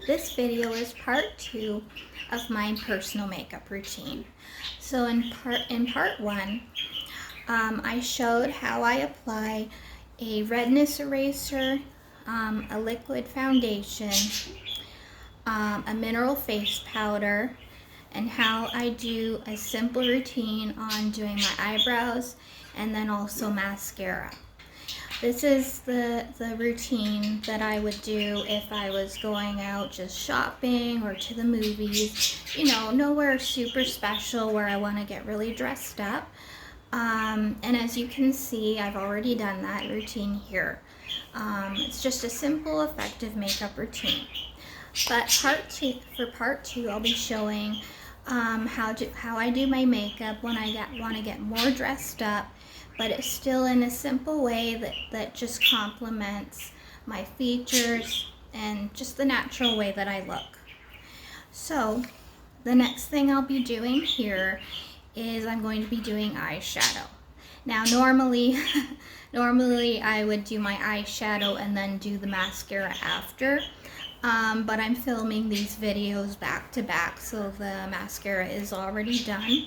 This video is part 2 of my personal makeup routine. So in part 1, I showed how I apply a redness eraser, a liquid foundation, a mineral face powder, and how I do a simple routine on doing my eyebrows and then also mascara. This is the routine that I would do if I was going out just shopping or to the movies. You know, nowhere super special where I want to get really dressed up. And as you can see, I've already done that routine here. It's just a simple, effective makeup routine. But for part two, I'll be showing how I do my makeup when I want to get more dressed up, but it's still in a simple way that just complements my features and just the natural way that I look. So the next thing I'll be doing here is I'm going to be doing eyeshadow. Now normally I would do my eyeshadow and then do the mascara after. But I'm filming these videos back to back, so the mascara is already done.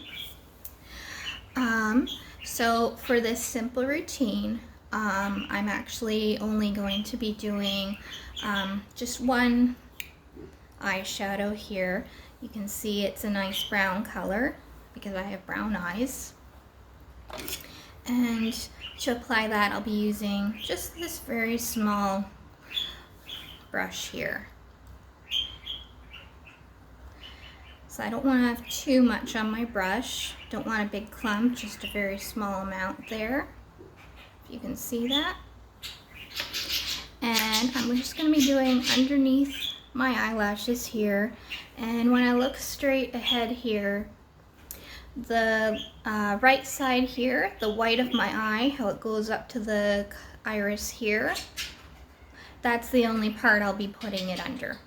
So for this simple routine, I'm actually only going to be doing just one eyeshadow here. You can see it's a nice brown color because I have brown eyes. And to apply that, I'll be using just this very small brush here. So I don't want to have too much on my brush. Don't want a big clump, just a very small amount there. If you can see that. And I'm just going to be doing underneath my eyelashes here. And when I look straight ahead here, the right side here, the white of my eye, how it goes up to the iris here, that's the only part I'll be putting it under.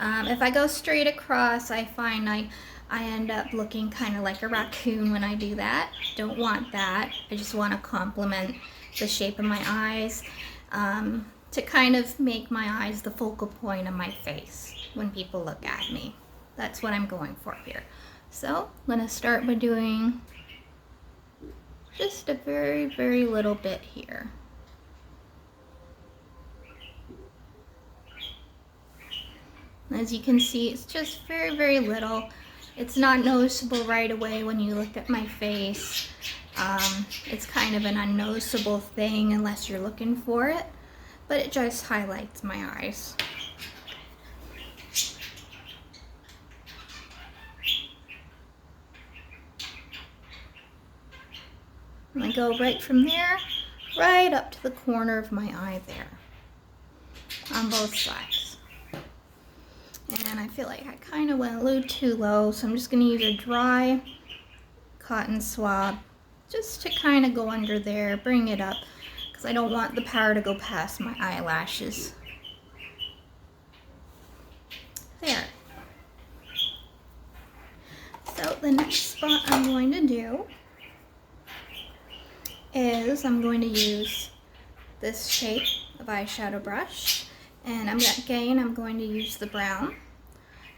If I go straight across, I find I end up looking kind of like a raccoon when I do that. Don't want that. I just want to complement the shape of my eyes to kind of make my eyes the focal point of my face when people look at me. That's what I'm going for here. So I'm going to start by doing just a very, very little bit here. As you can see, it's just very, very little. It's not noticeable right away when you look at my face. It's kind of an unnoticeable thing unless you're looking for it, but it just highlights my eyes. And I go right from there, right up to the corner of my eye there, on both sides. And I feel like I kind of went a little too low, so I'm just going to use a dry cotton swab just to kind of go under there, bring it up, because I don't want the powder to go past my eyelashes. There. So the next spot I'm going to do is I'm going to use this shape of eyeshadow brush. And I'm going to use the brown,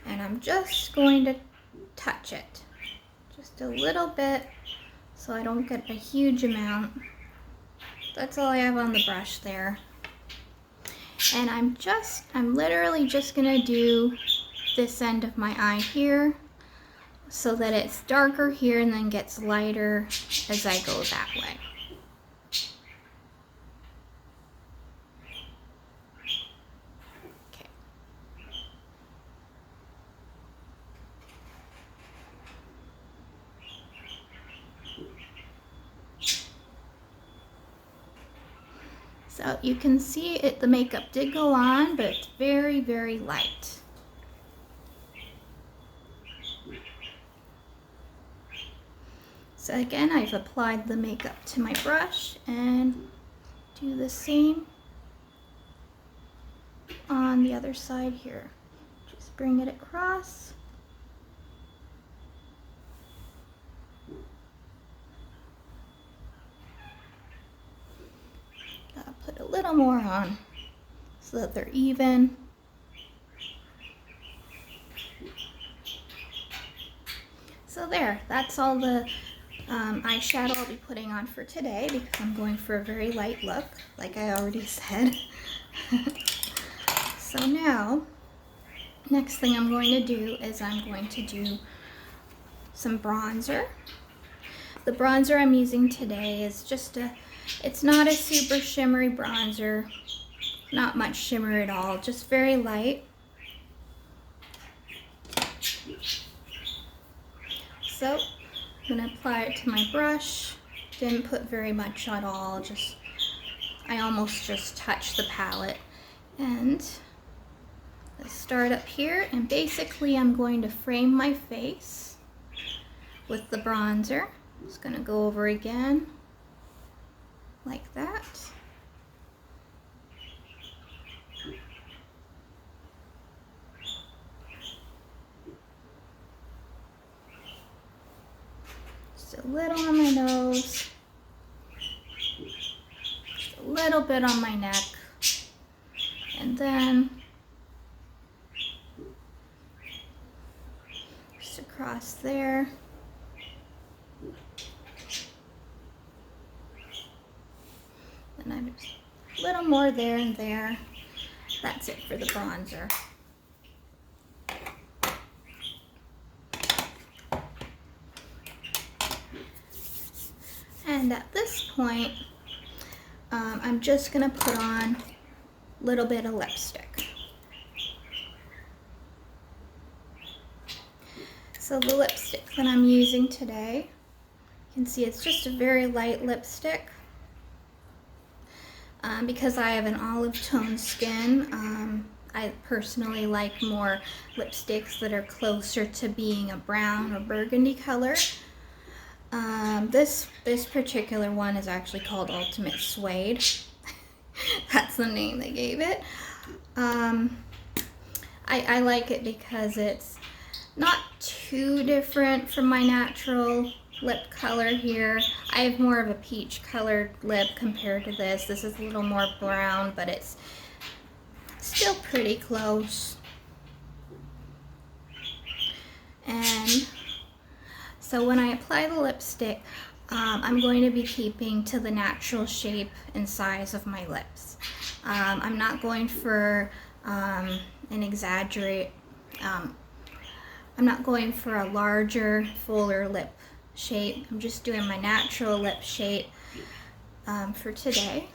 and I'm just going to touch it just a little bit so I don't get a huge amount. That's all I have on the brush there. And I'm literally just going to do this end of my eye here so that it's darker here and then gets lighter as I go that way. So you can see it, the makeup did go on, but it's very, very light. So again, I've applied the makeup to my brush and do the same on the other side here. Just bring it across. Put a little more on so that they're even. So there, that's all the eyeshadow I'll be putting on for today because I'm going for a very light look, like I already said. So now, next thing I'm going to do is I'm going to do some bronzer. The bronzer I'm using today is just it's not a super shimmery bronzer, not much shimmer at all, just very light. So I'm going to apply it to my brush. Didn't put very much at all, I almost just touched the palette. And let's start up here, and basically I'm going to frame my face with the bronzer. Just going to go over again like that. Just a little on my nose, just a little bit on my neck, and then just across there. And I'm just a little more there and there. That's it for the bronzer. And at this point, I'm just gonna put on a little bit of lipstick. So the lipstick that I'm using today, you can see it's just a very light lipstick. Because I have an olive tone skin, I personally like more lipsticks that are closer to being a brown or burgundy color. This particular one is actually called Ultimate Suede. That's the name they gave it. I like it because it's not too different from my natural lip color here. I have more of a peach colored lip compared to this. This is a little more brown, but it's still pretty close. And so when I apply the lipstick, I'm going to be keeping to the natural shape and size of my lips. I'm not going for I'm not going for a larger, fuller lip shape. I'm just doing my natural lip shape for today.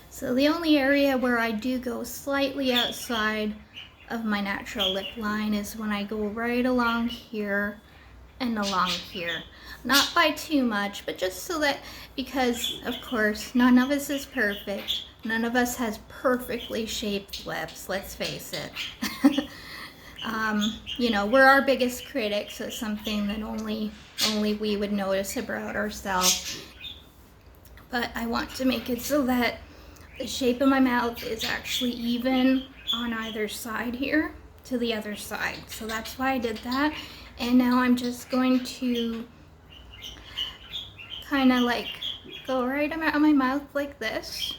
So the only area where I do go slightly outside of my natural lip line is when I go right along here and along here. Not by too much, but just so that, because of course none of us is perfect. None of us has perfectly shaped lips, let's face it. You know, we're our biggest critics, so it's something that only we would notice about ourselves. But I want to make it so that the shape of my mouth is actually even on either side here to the other side. So that's why I did that. And now I'm just going to kind of like go right around my mouth like this.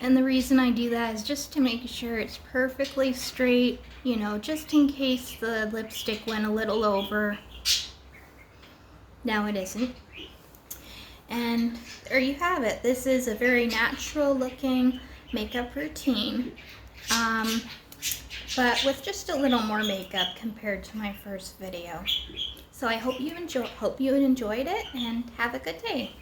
And the reason I do that is just to make sure it's perfectly straight, you know, just in case the lipstick went a little over. Now it isn't. And there you have it. This is a very natural looking makeup routine, but with just a little more makeup compared to my first video. So I hope you enjoyed it, and have a good day.